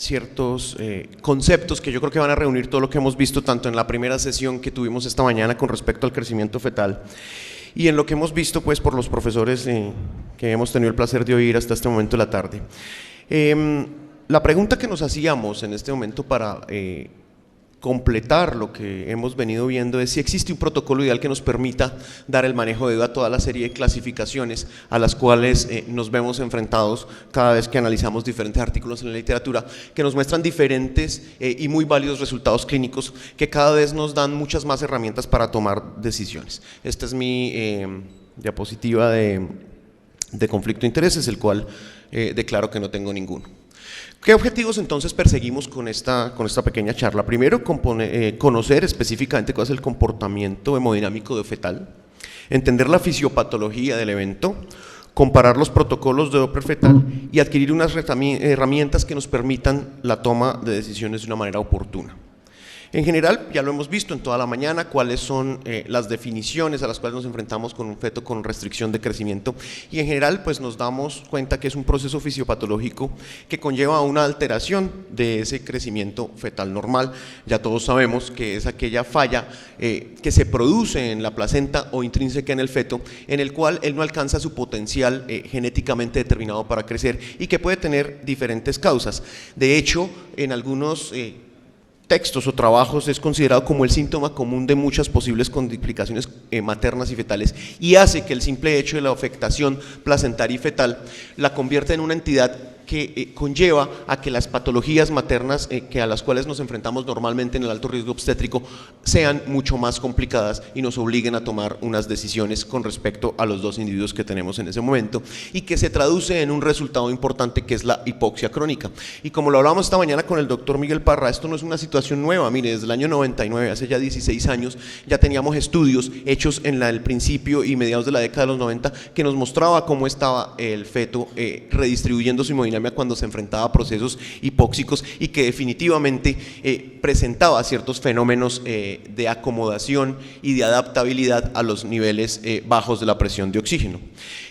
ciertos conceptos que yo creo que van a reunir todo lo que hemos visto tanto en la primera sesión que tuvimos esta mañana con respecto al crecimiento fetal y en lo que hemos visto pues por los profesores que hemos tenido el placer de oír hasta este momento de la tarde. La pregunta que nos hacíamos en este momento para completar lo que hemos venido viendo es si existe un protocolo ideal que nos permita dar el manejo debido a toda la serie de clasificaciones a las cuales nos vemos enfrentados cada vez que analizamos diferentes artículos en la literatura que nos muestran diferentes y muy válidos resultados clínicos que cada vez nos dan muchas más herramientas para tomar decisiones. Esta es mi diapositiva de conflicto de intereses, el cual declaro que no tengo ninguno. ¿Qué objetivos entonces perseguimos con esta pequeña charla? Primero, conocer específicamente cuál es el comportamiento hemodinámico de fetal, entender la fisiopatología del evento, comparar los protocolos de Doppler fetal y adquirir unas herramientas que nos permitan la toma de decisiones de una manera oportuna. En general, ya lo hemos visto en toda la mañana, cuáles son las definiciones a las cuales nos enfrentamos con un feto con restricción de crecimiento y en general pues nos damos cuenta que es un proceso fisiopatológico que conlleva una alteración de ese crecimiento fetal normal. Ya todos sabemos que es aquella falla que se produce en la placenta o intrínseca en el feto, en el cual él no alcanza su potencial genéticamente determinado para crecer y que puede tener diferentes causas. De hecho, en algunos textos o trabajos es considerado como el síntoma común de muchas posibles complicaciones maternas y fetales y hace que el simple hecho de la afectación placentaria y fetal la convierta en una entidad que conlleva a que las patologías maternas a las cuales nos enfrentamos normalmente en el alto riesgo obstétrico sean mucho más complicadas y nos obliguen a tomar unas decisiones con respecto a los dos individuos que tenemos en ese momento y que se traduce en un resultado importante que es la hipoxia crónica. Y como lo hablamos esta mañana con el doctor Miguel Parra, esto no es una situación nueva, mire, desde el año 99, hace ya 16 años, ya teníamos estudios hechos en el principio y mediados de la década de los 90 que nos mostraba cómo estaba el feto redistribuyendo su hemodinámica cuando se enfrentaba a procesos hipóxicos y que definitivamente presentaba ciertos fenómenos de acomodación y de adaptabilidad a los niveles bajos de la presión de oxígeno.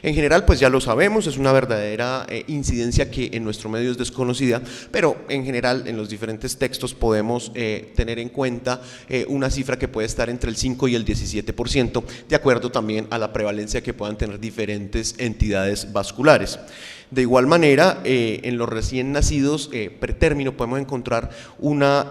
En general, pues ya lo sabemos, es una verdadera incidencia que en nuestro medio es desconocida, pero en general en los diferentes textos podemos tener en cuenta una cifra que puede estar entre el 5 y el 17%, de acuerdo también a la prevalencia que puedan tener diferentes entidades vasculares. De igual manera, en los recién nacidos pretérmino podemos encontrar una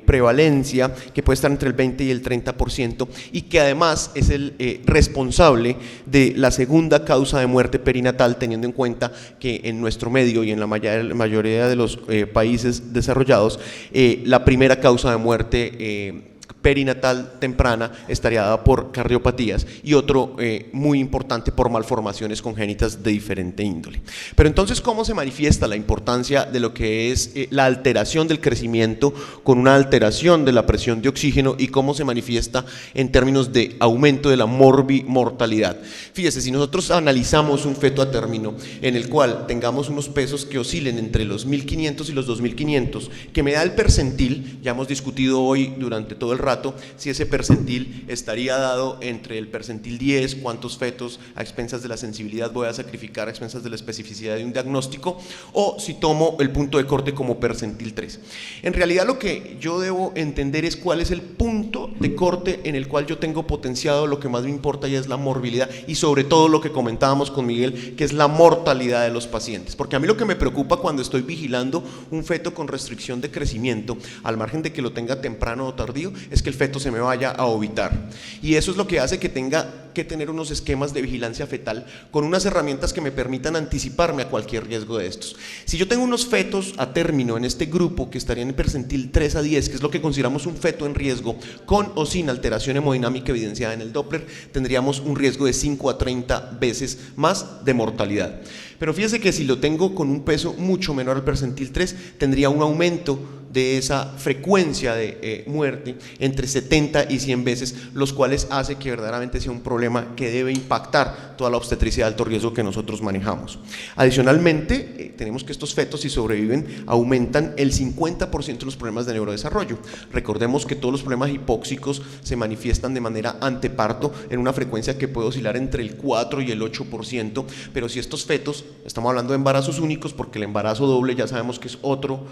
prevalencia que puede estar entre el 20 y el 30% y que además es el responsable de la segunda causa de muerte perinatal, teniendo en cuenta que en nuestro medio y en la mayoría de los países desarrollados la primera causa de muerte perinatal temprana estaría dada por cardiopatías y otro muy importante por malformaciones congénitas de diferente índole. Pero entonces, ¿cómo se manifiesta la importancia de lo que es la alteración del crecimiento con una alteración de la presión de oxígeno y cómo se manifiesta en términos de aumento de la morbimortalidad? Fíjese, si nosotros analizamos un feto a término en el cual tengamos unos pesos que oscilen entre los 1500 y los 2500, que me da el percentil, ya hemos discutido hoy durante todo el rato si ese percentil estaría dado entre el percentil 10, cuántos fetos a expensas de la sensibilidad voy a sacrificar a expensas de la especificidad de un diagnóstico, o si tomo el punto de corte como percentil 3. En realidad lo que yo debo entender es cuál es el punto de corte en el cual yo tengo potenciado lo que más me importa y es la morbilidad y sobre todo lo que comentábamos con Miguel, que es la mortalidad de los pacientes, porque a mí lo que me preocupa cuando estoy vigilando un feto con restricción de crecimiento, al margen de que lo tenga temprano o tardío, es que el feto se me vaya a ovitar y eso es lo que hace que tenga que tener unos esquemas de vigilancia fetal con unas herramientas que me permitan anticiparme a cualquier riesgo de estos. Si yo tengo unos fetos a término en este grupo que estarían en percentil 3 a 10, que es lo que consideramos un feto en riesgo, con o sin alteración hemodinámica evidenciada en el Doppler, tendríamos un riesgo de 5 a 30 veces más de mortalidad. Pero fíjese que si lo tengo con un peso mucho menor al percentil 3, tendría un aumento de esa frecuencia de muerte entre 70 y 100 veces, los cuales hace que verdaderamente sea un problema que debe impactar toda la obstetricia de alto riesgo que nosotros manejamos. Adicionalmente, tenemos que estos fetos, si sobreviven, aumentan el 50% de los problemas de neurodesarrollo. Recordemos que todos los problemas hipóxicos se manifiestan de manera anteparto en una frecuencia que puede oscilar entre el 4 y el 8%, pero si estos fetos, estamos hablando de embarazos únicos, porque el embarazo doble ya sabemos que es otro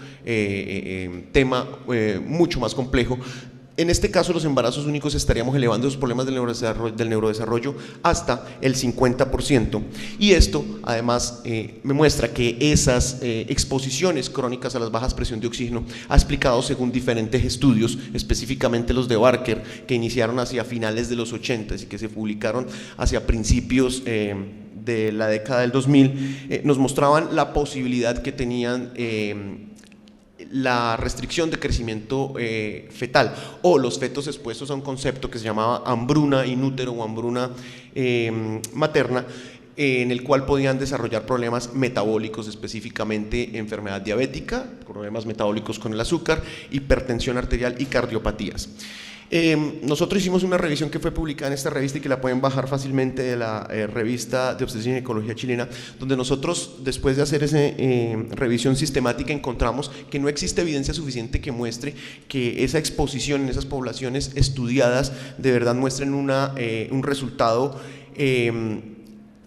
tema mucho más complejo. En este caso, los embarazos únicos estaríamos elevando esos problemas del neurodesarrollo hasta el 50%. Y esto, además, me muestra que esas exposiciones crónicas a las bajas presión de oxígeno ha explicado según diferentes estudios, específicamente los de Barker, que iniciaron hacia finales de los 80 y que se publicaron hacia principios de la década del 2000, nos mostraban la posibilidad que tenían la restricción de crecimiento fetal o los fetos expuestos a un concepto que se llamaba hambruna in útero o hambruna materna, en el cual podían desarrollar problemas metabólicos, específicamente enfermedad diabética, problemas metabólicos con el azúcar, hipertensión arterial y cardiopatías. Nosotros hicimos una revisión que fue publicada en esta revista y que la pueden bajar fácilmente de la revista de Obstetricia y Ginecología chilena, donde nosotros, después de hacer esa revisión sistemática, encontramos que no existe evidencia suficiente que muestre que esa exposición en esas poblaciones estudiadas de verdad muestren un resultado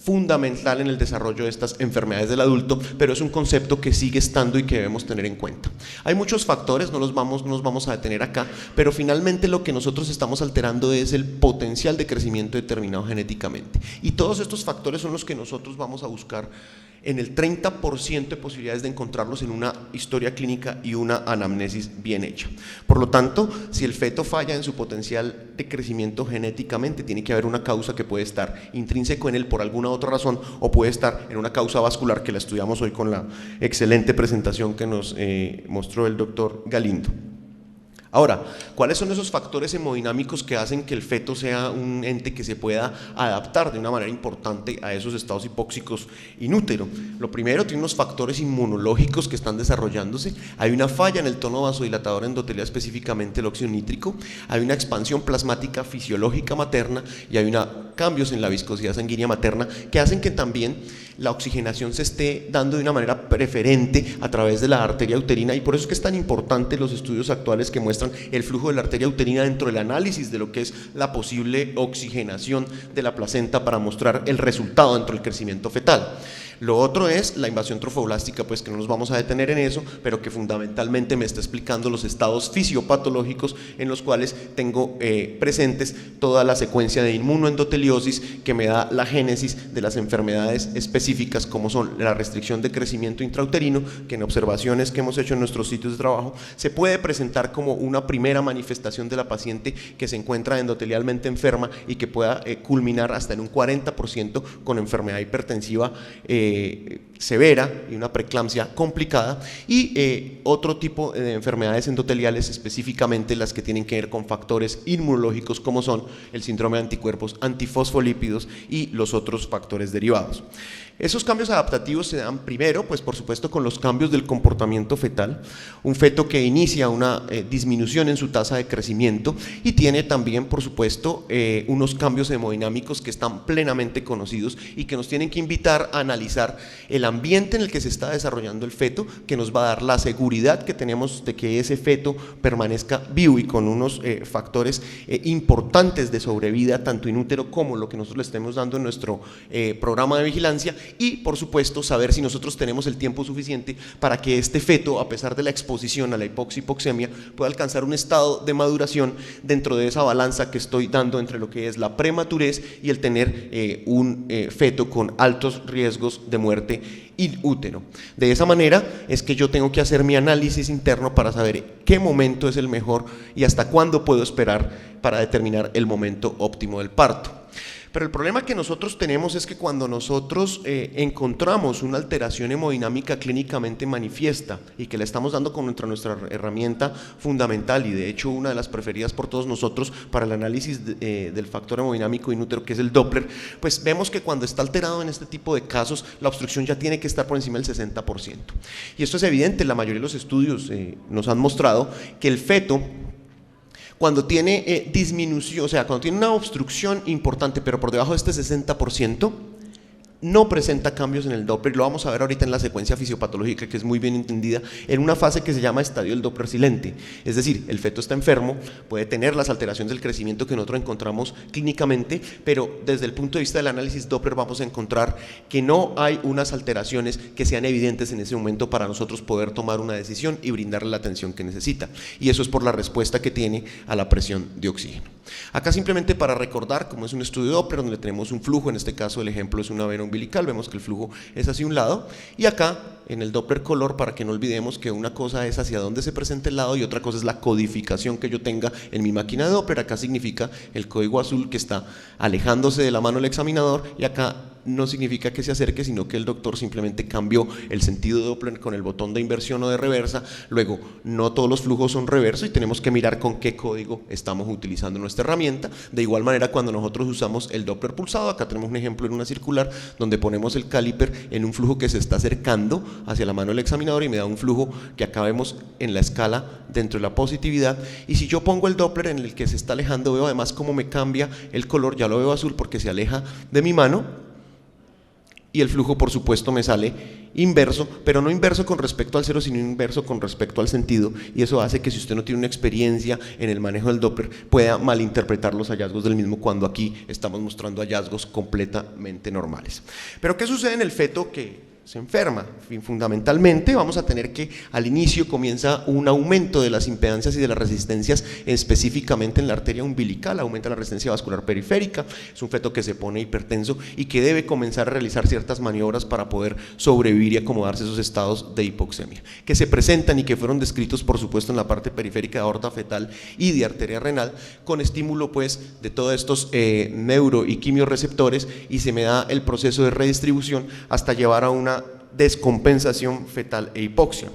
fundamental en el desarrollo de estas enfermedades del adulto, pero es un concepto que sigue estando y que debemos tener en cuenta. Hay muchos factores, no nos vamos a detener acá, pero finalmente lo que nosotros estamos alterando es el potencial de crecimiento determinado genéticamente. Y todos estos factores son los que nosotros vamos a buscar en el 30% de posibilidades de encontrarlos en una historia clínica y una anamnesis bien hecha. Por lo tanto, si el feto falla en su potencial de crecimiento genéticamente, tiene que haber una causa que puede estar intrínseco en él por alguna otra razón, o puede estar en una causa vascular, que la estudiamos hoy con la excelente presentación que nos mostró el doctor Galindo. Ahora, ¿cuáles son esos factores hemodinámicos que hacen que el feto sea un ente que se pueda adaptar de una manera importante a esos estados hipóxicos in útero? Lo primero, tiene unos factores inmunológicos que están desarrollándose. Hay una falla en el tono vasodilatador endotelial, específicamente el óxido nítrico. Hay una expansión plasmática fisiológica materna y hay cambios en la viscosidad sanguínea materna que hacen que también la oxigenación se esté dando de una manera preferente a través de la arteria uterina, y por eso es que es tan importante los estudios actuales que muestran el flujo de la arteria uterina dentro del análisis de lo que es la posible oxigenación de la placenta para mostrar el resultado dentro del crecimiento fetal. Lo otro es la invasión trofoblástica, pues que no nos vamos a detener en eso, pero que fundamentalmente me está explicando los estados fisiopatológicos en los cuales tengo presentes toda la secuencia de inmunoendoteliosis que me da la génesis de las enfermedades específicas, como son la restricción de crecimiento intrauterino, que en observaciones que hemos hecho en nuestros sitios de trabajo se puede presentar como una primera manifestación de la paciente que se encuentra endotelialmente enferma y que pueda culminar hasta en un 40% con enfermedad hipertensiva severa y una preeclampsia complicada, y otro tipo de enfermedades endoteliales, específicamente las que tienen que ver con factores inmunológicos, como son el síndrome de anticuerpos antifosfolípidos y los otros factores derivados. Esos cambios adaptativos se dan primero, pues por supuesto, con los cambios del comportamiento fetal, un feto que inicia una disminución en su tasa de crecimiento y tiene también, por supuesto, unos cambios hemodinámicos que están plenamente conocidos y que nos tienen que invitar a analizar el ambiente en el que se está desarrollando el feto, que nos va a dar la seguridad que tenemos de que ese feto permanezca vivo y con unos factores importantes de sobrevida, tanto in útero como lo que nosotros le estemos dando en nuestro programa de vigilancia. Y por supuesto saber si nosotros tenemos el tiempo suficiente para que este feto, a pesar de la exposición a la hipoxemia, pueda alcanzar un estado de maduración dentro de esa balanza que estoy dando entre lo que es la prematurez y el tener un feto con altos riesgos de muerte in útero. De esa manera es que yo tengo que hacer mi análisis interno para saber qué momento es el mejor y hasta cuándo puedo esperar para determinar el momento óptimo del parto. Pero el problema que nosotros tenemos es que cuando nosotros encontramos una alteración hemodinámica clínicamente manifiesta y que le estamos dando con nuestra herramienta fundamental y de hecho una de las preferidas por todos nosotros para el análisis del factor hemodinámico inútero, que es el Doppler, pues vemos que cuando está alterado en este tipo de casos la obstrucción ya tiene que estar por encima del 60%. Y esto es evidente, la mayoría de los estudios nos han mostrado que el feto, cuando tiene disminución, o sea, cuando tiene una obstrucción importante, pero por debajo de este 60%, no presenta cambios en el Doppler. Lo vamos a ver ahorita en la secuencia fisiopatológica, que es muy bien entendida, en una fase que se llama estadio del Doppler silente. Es decir, el feto está enfermo, puede tener las alteraciones del crecimiento que nosotros encontramos clínicamente, pero desde el punto de vista del análisis Doppler vamos a encontrar que no hay unas alteraciones que sean evidentes en ese momento para nosotros poder tomar una decisión y brindarle la atención que necesita. Y eso es por la respuesta que tiene a la presión de oxígeno. Acá simplemente para recordar, como es un estudio Doppler donde tenemos un flujo, en este caso el ejemplo es una vena umbilical, vemos que el flujo es hacia un lado, y acá en el Doppler color, para que no olvidemos que una cosa es hacia dónde se presenta el lado y otra cosa es la codificación que yo tenga en mi máquina de Doppler. Acá significa el código azul que está alejándose de la mano del examinador, y acá no significa que se acerque, sino que el doctor simplemente cambió el sentido de Doppler con el botón de inversión o de reversa. Luego, no todos los flujos son reversos y tenemos que mirar con qué código estamos utilizando nuestra herramienta. De igual manera, cuando nosotros usamos el Doppler pulsado, acá tenemos un ejemplo en una circular donde ponemos el caliper en un flujo que se está acercando hacia la mano del examinador y me da un flujo que acá vemos en la escala dentro de la positividad. Y si yo pongo el Doppler en el que se está alejando, veo además cómo me cambia el color, ya lo veo azul porque se aleja de mi mano. Y el flujo, por supuesto, me sale inverso, pero no inverso con respecto al cero, sino inverso con respecto al sentido, y eso hace que si usted no tiene una experiencia en el manejo del Doppler, pueda malinterpretar los hallazgos del mismo, cuando aquí estamos mostrando hallazgos completamente normales. Pero ¿qué sucede en el feto que se enferma? Fundamentalmente vamos a tener que al inicio comienza un aumento de las impedancias y de las resistencias, específicamente en la arteria umbilical, aumenta la resistencia vascular periférica, es un feto que se pone hipertenso y que debe comenzar a realizar ciertas maniobras para poder sobrevivir y acomodarse a esos estados de hipoxemia, que se presentan y que fueron descritos por supuesto en la parte periférica de aorta fetal y de arteria renal, con estímulo pues de todos estos neuro y quimioreceptores, y se me da el proceso de redistribución hasta llevar a una descompensación fetal e hipoxia.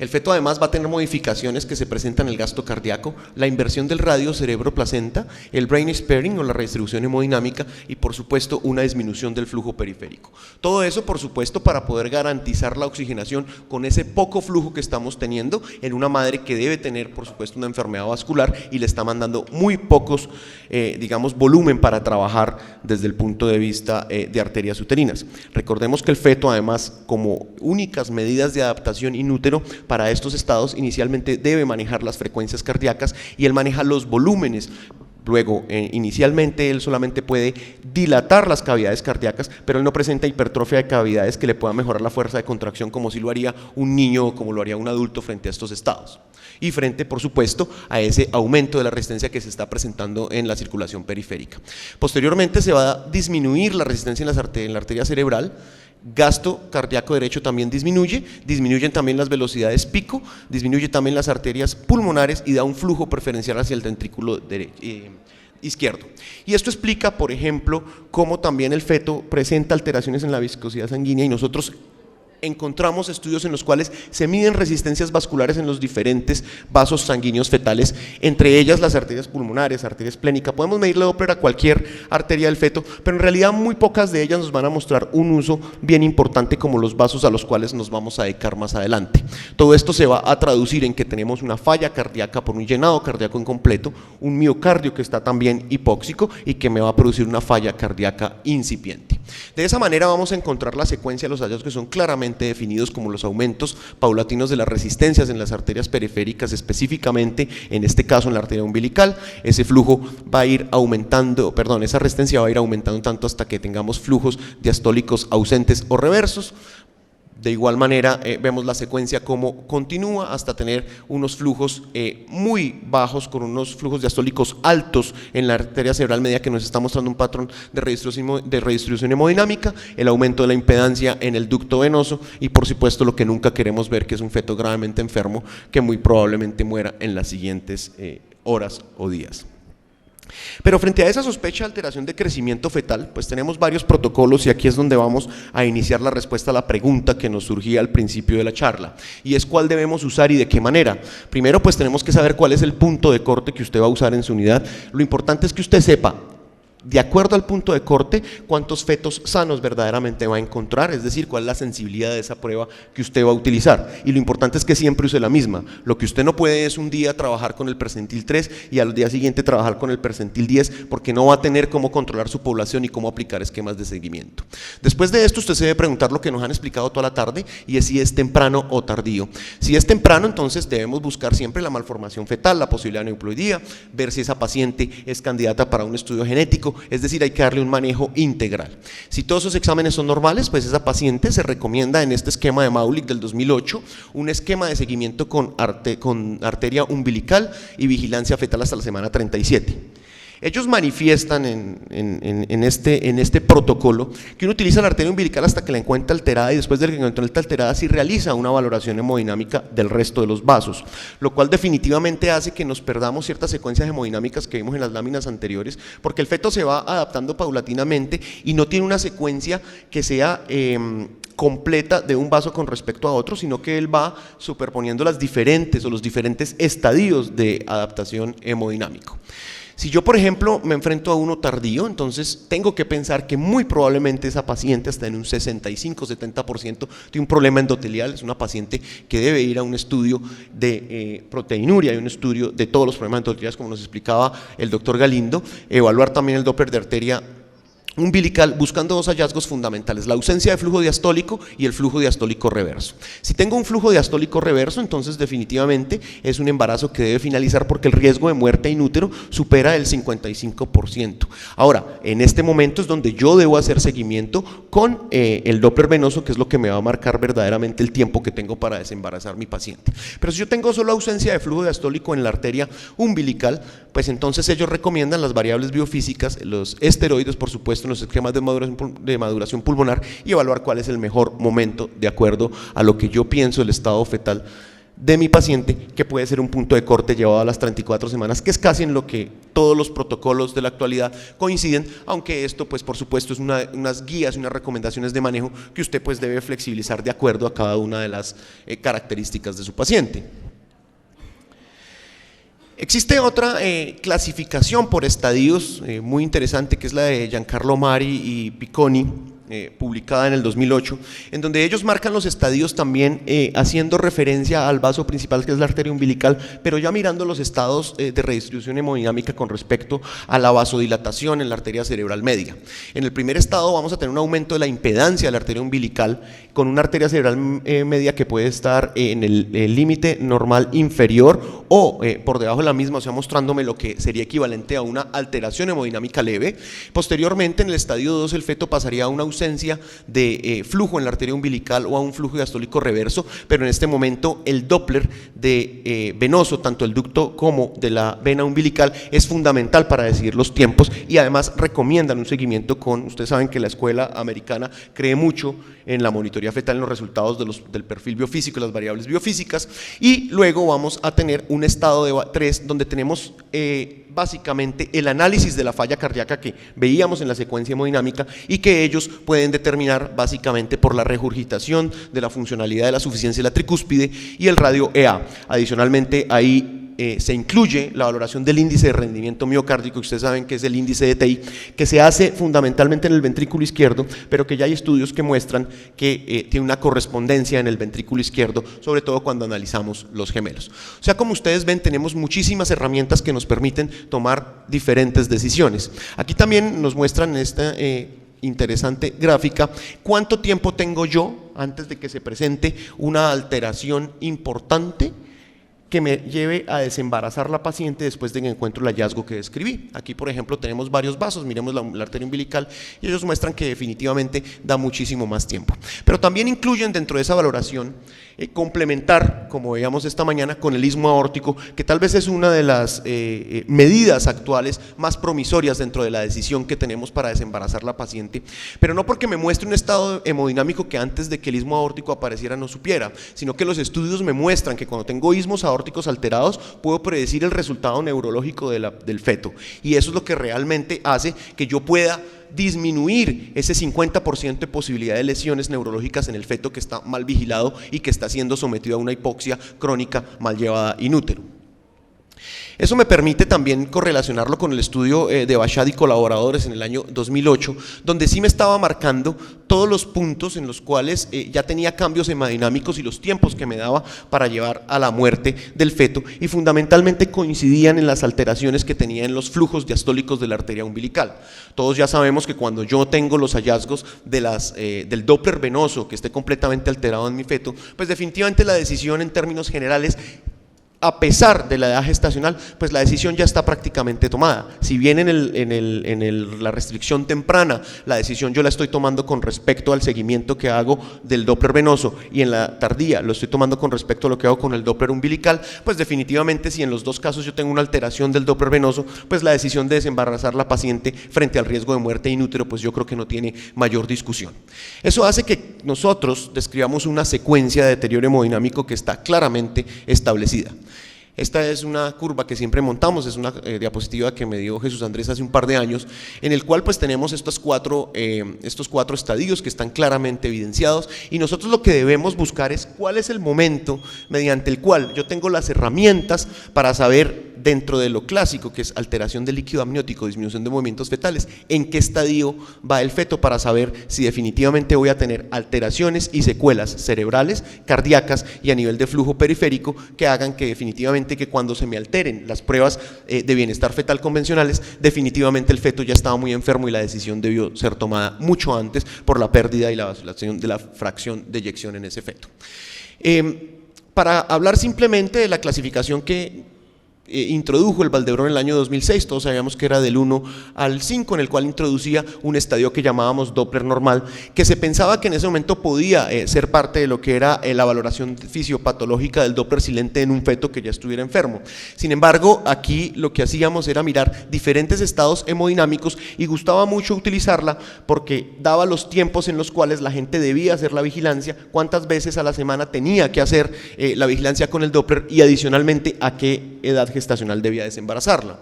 El feto además va a tener modificaciones que se presentan en el gasto cardíaco, la inversión del radio cerebro-placenta, el brain sparing o la redistribución hemodinámica y por supuesto una disminución del flujo periférico. Todo eso por supuesto para poder garantizar la oxigenación con ese poco flujo que estamos teniendo en una madre que debe tener por supuesto una enfermedad vascular y le está mandando muy pocos digamos volumen para trabajar desde el punto de vista de arterias uterinas. Recordemos que el feto además, como únicas medidas de adaptación in útero para estos estados, inicialmente debe manejar las frecuencias cardíacas y él maneja los volúmenes. Luego, inicialmente él solamente puede dilatar las cavidades cardíacas, pero él no presenta hipertrofia de cavidades que le pueda mejorar la fuerza de contracción como si lo haría un niño o como lo haría un adulto frente a estos estados. Y frente, por supuesto, a ese aumento de la resistencia que se está presentando en la circulación periférica. Posteriormente se va a disminuir la resistencia en la arteria cerebral. Gasto cardíaco derecho también disminuyen también las velocidades pico, disminuye también las arterias pulmonares y da un flujo preferencial hacia el ventrículo izquierdo. Y esto explica, por ejemplo, cómo también el feto presenta alteraciones en la viscosidad sanguínea, y nosotros encontramos estudios en los cuales se miden resistencias vasculares en los diferentes vasos sanguíneos fetales, entre ellas las arterias pulmonares, arteria esplénica. Podemos medirle Doppler a cualquier arteria del feto, pero en realidad muy pocas de ellas nos van a mostrar un uso bien importante como los vasos a los cuales nos vamos a dedicar más adelante. Todo esto se va a traducir en que tenemos una falla cardíaca por un llenado cardíaco incompleto, un miocardio que está también hipóxico y que me va a producir una falla cardíaca incipiente. De esa manera vamos a encontrar la secuencia de los hallazgos que son claramente definidos como los aumentos paulatinos de las resistencias en las arterias periféricas, específicamente en este caso en la arteria umbilical. Ese flujo va a ir aumentando, esa resistencia va a ir aumentando tanto hasta que tengamos flujos diastólicos ausentes o reversos. De igual manera vemos la secuencia como continúa hasta tener unos flujos muy bajos con unos flujos diastólicos altos en la arteria cerebral media, que nos está mostrando un patrón de redistribución hemodinámica, el aumento de la impedancia en el ducto venoso y por supuesto lo que nunca queremos ver, que es un feto gravemente enfermo que muy probablemente muera en las siguientes horas o días. Pero frente a esa sospecha de alteración de crecimiento fetal, pues tenemos varios protocolos y aquí es donde vamos a iniciar la respuesta a la pregunta que nos surgía al principio de la charla, y es cuál debemos usar y de qué manera. Primero, pues tenemos que saber cuál es el punto de corte que usted va a usar en su unidad. Lo importante es que usted sepa, de acuerdo al punto de corte, cuántos fetos sanos verdaderamente va a encontrar, es decir, cuál es la sensibilidad de esa prueba que usted va a utilizar. Y lo importante es que siempre use la misma. Lo que usted no puede es un día trabajar con el percentil 3 y al día siguiente trabajar con el percentil 10, porque no va a tener cómo controlar su población y cómo aplicar esquemas de seguimiento. Después de esto, usted se debe preguntar lo que nos han explicado toda la tarde, y es si es temprano o tardío. Si es temprano, entonces debemos buscar siempre la malformación fetal, la posibilidad de neuploidía, ver si esa paciente es candidata para un estudio genético, es decir, hay que darle un manejo integral. Si todos esos exámenes son normales, pues esa paciente se recomienda en este esquema de Maulik del 2008, un esquema de seguimiento con arteria umbilical y vigilancia fetal hasta la semana 37. Ellos manifiestan en este protocolo que uno utiliza la arteria umbilical hasta que la encuentra alterada, y después de que encuentra alterada sí realiza una valoración hemodinámica del resto de los vasos, lo cual definitivamente hace que nos perdamos ciertas secuencias hemodinámicas que vimos en las láminas anteriores, porque el feto se va adaptando paulatinamente y no tiene una secuencia que sea completa de un vaso con respecto a otro, sino que él va superponiendo los diferentes estadios de adaptación hemodinámico. Si yo, por ejemplo, me enfrento a uno tardío, entonces tengo que pensar que muy probablemente esa paciente, hasta en un 65-70%, tiene un problema endotelial. Es una paciente que debe ir a un estudio de proteinuria y un estudio de todos los problemas endoteliales, como nos explicaba el doctor Galindo, evaluar también el Doppler de arteria umbilical, buscando dos hallazgos fundamentales: la ausencia de flujo diastólico y el flujo diastólico reverso. Si tengo un flujo diastólico reverso, entonces definitivamente es un embarazo que debe finalizar, porque el riesgo de muerte in útero supera el 55%. Ahora, en este momento es donde yo debo hacer seguimiento con el Doppler venoso, que es lo que me va a marcar verdaderamente el tiempo que tengo para desembarazar mi paciente. Pero si yo tengo solo ausencia de flujo diastólico en la arteria umbilical, pues entonces ellos recomiendan las variables biofísicas, los esteroides, por supuesto, en los esquemas de maduración pulmonar, y evaluar cuál es el mejor momento de acuerdo a lo que yo pienso el estado fetal de mi paciente, que puede ser un punto de corte llevado a las 34 semanas, que es casi en lo que todos los protocolos de la actualidad coinciden, aunque esto pues por supuesto es unas guías y unas recomendaciones de manejo que usted pues debe flexibilizar de acuerdo a cada una de las características de su paciente. Existe otra clasificación por estadios muy interesante, que es la de Giancarlo Mari y Picconi, publicada en el 2008, en donde ellos marcan los estadios también haciendo referencia al vaso principal, que es la arteria umbilical, pero ya mirando los estados de redistribución hemodinámica con respecto a la vasodilatación en la arteria cerebral media. En el primer estado vamos a tener un aumento de la impedancia de la arteria umbilical, con una arteria cerebral media que puede estar en el límite normal inferior o por debajo de la misma, o sea, mostrándome lo que sería equivalente a una alteración hemodinámica leve. Posteriormente, en el estadio 2, el feto pasaría a una ausencia de flujo en la arteria umbilical o a un flujo diastólico reverso, pero en este momento el Doppler venoso, tanto el ducto como de la vena umbilical, es fundamental para decidir los tiempos, y además recomiendan un seguimiento ustedes saben que la escuela americana cree mucho en la monitoría fetal, en los resultados del perfil biofísico, las variables biofísicas, y luego vamos a tener un estado de 3 donde tenemos básicamente el análisis de la falla cardíaca que veíamos en la secuencia hemodinámica, y que ellos pueden determinar básicamente por la regurgitación de la funcionalidad de la suficiencia de la tricúspide y el radio EA. Adicionalmente, ahí se incluye la valoración del índice de rendimiento miocárdico, que ustedes saben que es el índice de TI, que se hace fundamentalmente en el ventrículo izquierdo, pero que ya hay estudios que muestran que tiene una correspondencia en el ventrículo izquierdo, sobre todo cuando analizamos los gemelos. O sea, como ustedes ven, tenemos muchísimas herramientas que nos permiten tomar diferentes decisiones. Aquí también nos muestran esta interesante gráfica cuánto tiempo tengo yo antes de que se presente una alteración importante que me lleve a desembarazar la paciente después de que encuentro el hallazgo que describí. Aquí, por ejemplo, tenemos varios vasos, miremos la arteria umbilical, y ellos muestran que definitivamente da muchísimo más tiempo. Pero también incluyen dentro de esa valoración complementar, como veíamos esta mañana, con el istmo aórtico, que tal vez es una de las medidas actuales más promisorias dentro de la decisión que tenemos para desembarazar la paciente, pero no porque me muestre un estado hemodinámico que antes de que el istmo aórtico apareciera no supiera, sino que los estudios me muestran que cuando tengo istmos aórticos alterados puedo predecir el resultado neurológico del feto, y eso es lo que realmente hace que yo pueda disminuir ese 50% de posibilidad de lesiones neurológicas en el feto que está mal vigilado y que está siendo sometido a una hipoxia crónica mal llevada in útero. Eso me permite también correlacionarlo con el estudio de Bashad y colaboradores en el año 2008, donde sí me estaba marcando todos los puntos en los cuales ya tenía cambios hemodinámicos y los tiempos que me daba para llevar a la muerte del feto, y fundamentalmente coincidían en las alteraciones que tenía en los flujos diastólicos de la arteria umbilical. Todos ya sabemos que cuando yo tengo los hallazgos del Doppler venoso que esté completamente alterado en mi feto, pues definitivamente la decisión en términos generales, a pesar de la edad gestacional, pues la decisión ya está prácticamente tomada. Si bien en la restricción temprana la decisión yo la estoy tomando con respecto al seguimiento que hago del Doppler venoso, y en la tardía lo estoy tomando con respecto a lo que hago con el Doppler umbilical, pues definitivamente si en los dos casos yo tengo una alteración del Doppler venoso, pues la decisión de desembarazar la paciente frente al riesgo de muerte in útero, pues yo creo que no tiene mayor discusión. Eso hace que nosotros describamos una secuencia de deterioro hemodinámico que está claramente establecida. Esta es una curva que siempre montamos, es una diapositiva que me dio Jesús Andrés hace un par de años, en el cual pues tenemos estos cuatro estadios que están claramente evidenciados, y nosotros lo que debemos buscar es cuál es el momento mediante el cual yo tengo las herramientas para saber, dentro de lo clásico que es alteración del líquido amniótico, disminución de movimientos fetales, en qué estadio va el feto, para saber si definitivamente voy a tener alteraciones y secuelas cerebrales, cardíacas y a nivel de flujo periférico que hagan que definitivamente que cuando se me alteren las pruebas de bienestar fetal convencionales, definitivamente el feto ya estaba muy enfermo y la decisión debió ser tomada mucho antes por la pérdida y la vasodilatación de la fracción de eyección en ese feto. Para hablar simplemente de la clasificación que introdujo el Valdebrón en el año 2006, todos sabíamos que era del 1 al 5, en el cual introducía un estadio que llamábamos Doppler normal, que se pensaba que en ese momento podía ser parte de lo que era la valoración fisiopatológica del Doppler silente en un feto que ya estuviera enfermo. Sin embargo, aquí lo que hacíamos era mirar diferentes estados hemodinámicos, y gustaba mucho utilizarla porque daba los tiempos en los cuales la gente debía hacer la vigilancia, cuántas veces a la semana tenía que hacer la vigilancia con el Doppler, y adicionalmente a qué edad gestacional debía desembarazarla.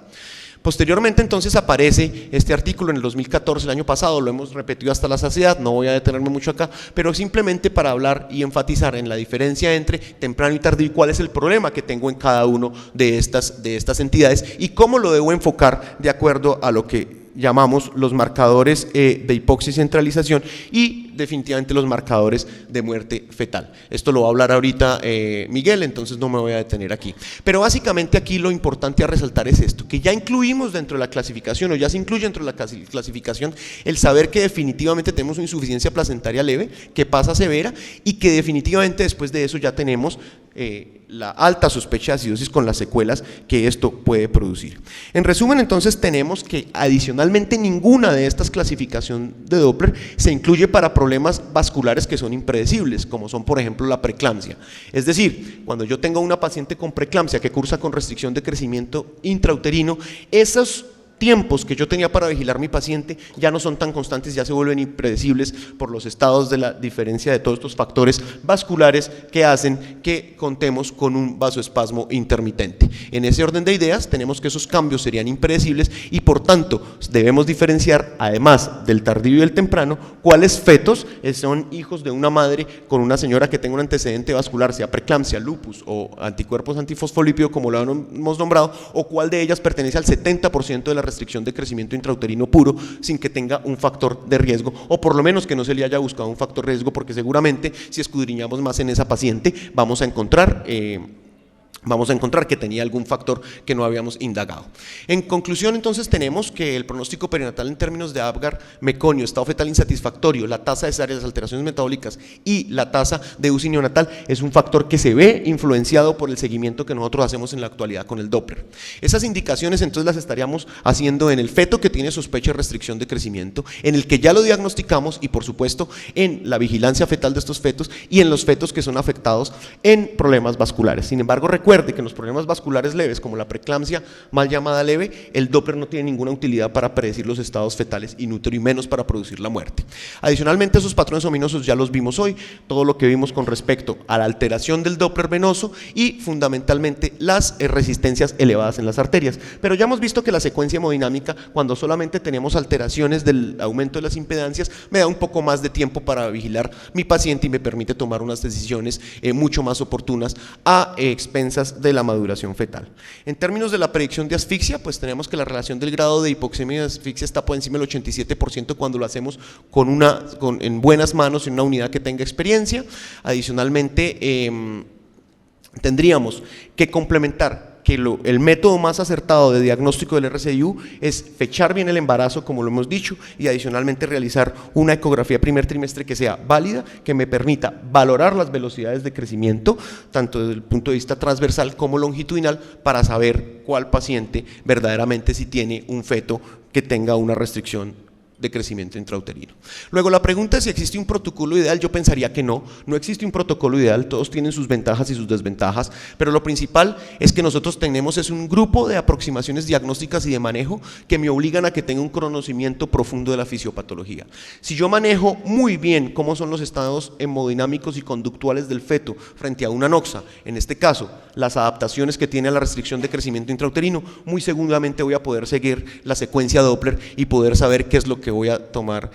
Posteriormente entonces aparece este artículo en el 2014, el año pasado, lo hemos repetido hasta la saciedad, no voy a detenerme mucho acá, pero simplemente para hablar y enfatizar en la diferencia entre temprano y tardío y cuál es el problema que tengo en cada uno de estas entidades y cómo lo debo enfocar de acuerdo a lo que llamamos los marcadores de hipoxia y centralización, y definitivamente los marcadores de muerte fetal. Esto lo va a hablar ahorita Miguel, entonces no me voy a detener aquí. Pero básicamente aquí lo importante a resaltar es esto, que ya incluimos dentro de la clasificación, o ya se incluye dentro de la clasificación, el saber que definitivamente tenemos una insuficiencia placentaria leve, que pasa a severa, y que definitivamente después de eso ya tenemos la alta sospecha de acidosis con las secuelas que esto puede producir. En resumen, entonces tenemos que adicionalmente ninguna de estas clasificaciones de Doppler se incluye para problemas vasculares que son impredecibles, como son por ejemplo la preeclampsia. Es decir, cuando yo tengo una paciente con preeclampsia que cursa con restricción de crecimiento intrauterino, esos tiempos que yo tenía para vigilar mi paciente ya no son tan constantes, ya se vuelven impredecibles por los estados de la diferencia de todos estos factores vasculares que hacen que contemos con un vasoespasmo intermitente. En ese orden de ideas tenemos que esos cambios serían impredecibles y por tanto debemos diferenciar, además del tardío y del temprano, cuáles fetos son hijos de una madre con una señora que tenga un antecedente vascular, sea preeclampsia, lupus o anticuerpos antifosfolípido como lo hemos nombrado, o cuál de ellas pertenece al 70% de la restricción de crecimiento intrauterino puro sin que tenga un factor de riesgo, o por lo menos que no se le haya buscado un factor de riesgo, porque seguramente si escudriñamos más en esa paciente vamos a encontrar vamos a encontrar que tenía algún factor que no habíamos indagado. En conclusión, entonces, tenemos que el pronóstico perinatal en términos de Apgar, meconio, estado fetal insatisfactorio, la tasa de cesáreas, alteraciones metabólicas y la tasa de UCI neonatal es un factor que se ve influenciado por el seguimiento que nosotros hacemos en la actualidad con el Doppler. Esas indicaciones entonces las estaríamos haciendo en el feto que tiene sospecha de restricción de crecimiento, en el que ya lo diagnosticamos y por supuesto en la vigilancia fetal de estos fetos y en los fetos que son afectados en problemas vasculares. Sin embargo, recuerde que en los problemas vasculares leves, como la preeclampsia mal llamada leve, el Doppler no tiene ninguna utilidad para predecir los estados fetales in útero y menos para producir la muerte. Adicionalmente, esos patrones ominosos ya los vimos hoy, todo lo que vimos con respecto a la alteración del Doppler venoso y fundamentalmente las resistencias elevadas en las arterias. Pero ya hemos visto que la secuencia hemodinámica, cuando solamente tenemos alteraciones del aumento de las impedancias, me da un poco más de tiempo para vigilar mi paciente y me permite tomar unas decisiones mucho más oportunas a expensas de la maduración fetal. En términos de la predicción de asfixia, pues tenemos que la relación del grado de hipoxemia y de asfixia está por encima del 87% cuando lo hacemos en buenas manos, en una unidad que tenga experiencia. Adicionalmente, tendríamos que complementar que el método más acertado de diagnóstico del RCIU es fechar bien el embarazo, como lo hemos dicho, y adicionalmente realizar una ecografía primer trimestre que sea válida, que me permita valorar las velocidades de crecimiento, tanto desde el punto de vista transversal como longitudinal, para saber cuál paciente verdaderamente si tiene un feto que tenga una restricción de crecimiento intrauterino. Luego la pregunta es si existe un protocolo ideal. Yo pensaría que no existe un protocolo ideal, todos tienen sus ventajas y sus desventajas, pero lo principal es que nosotros tenemos un grupo de aproximaciones diagnósticas y de manejo que me obligan a que tenga un conocimiento profundo de la fisiopatología. Si yo manejo muy bien cómo son los estados hemodinámicos y conductuales del feto frente a una anoxa, en este caso las adaptaciones que tiene a la restricción de crecimiento intrauterino, muy seguramente voy a poder seguir la secuencia Doppler y poder saber qué es lo que voy a tomar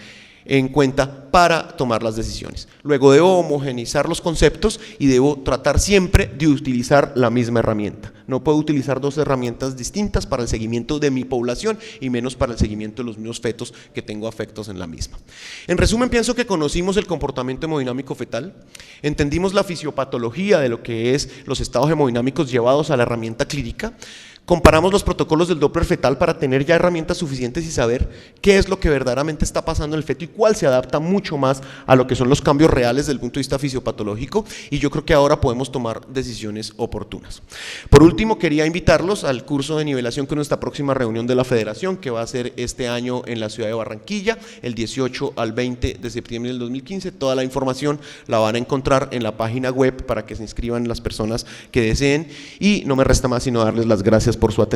en cuenta para tomar las decisiones. Luego debo homogeneizar los conceptos y debo tratar siempre de utilizar la misma herramienta. No puedo utilizar dos herramientas distintas para el seguimiento de mi población y menos para el seguimiento de los mismos fetos que tengo afectos en la misma. En resumen, pienso que conocimos el comportamiento hemodinámico fetal, entendimos la fisiopatología de lo que es los estados hemodinámicos llevados a la herramienta clínica. Comparamos los protocolos del Doppler fetal para tener ya herramientas suficientes y saber qué es lo que verdaderamente está pasando en el feto y cuál se adapta mucho más a lo que son los cambios reales desde el punto de vista fisiopatológico, y yo creo que ahora podemos tomar decisiones oportunas. Por último, quería invitarlos al curso de nivelación con nuestra próxima reunión de la Federación, que va a ser este año en la ciudad de Barranquilla, el 18 al 20 de septiembre del 2015. Toda la información la van a encontrar en la página web para que se inscriban las personas que deseen, y no me resta más sino darles las gracias por su atención.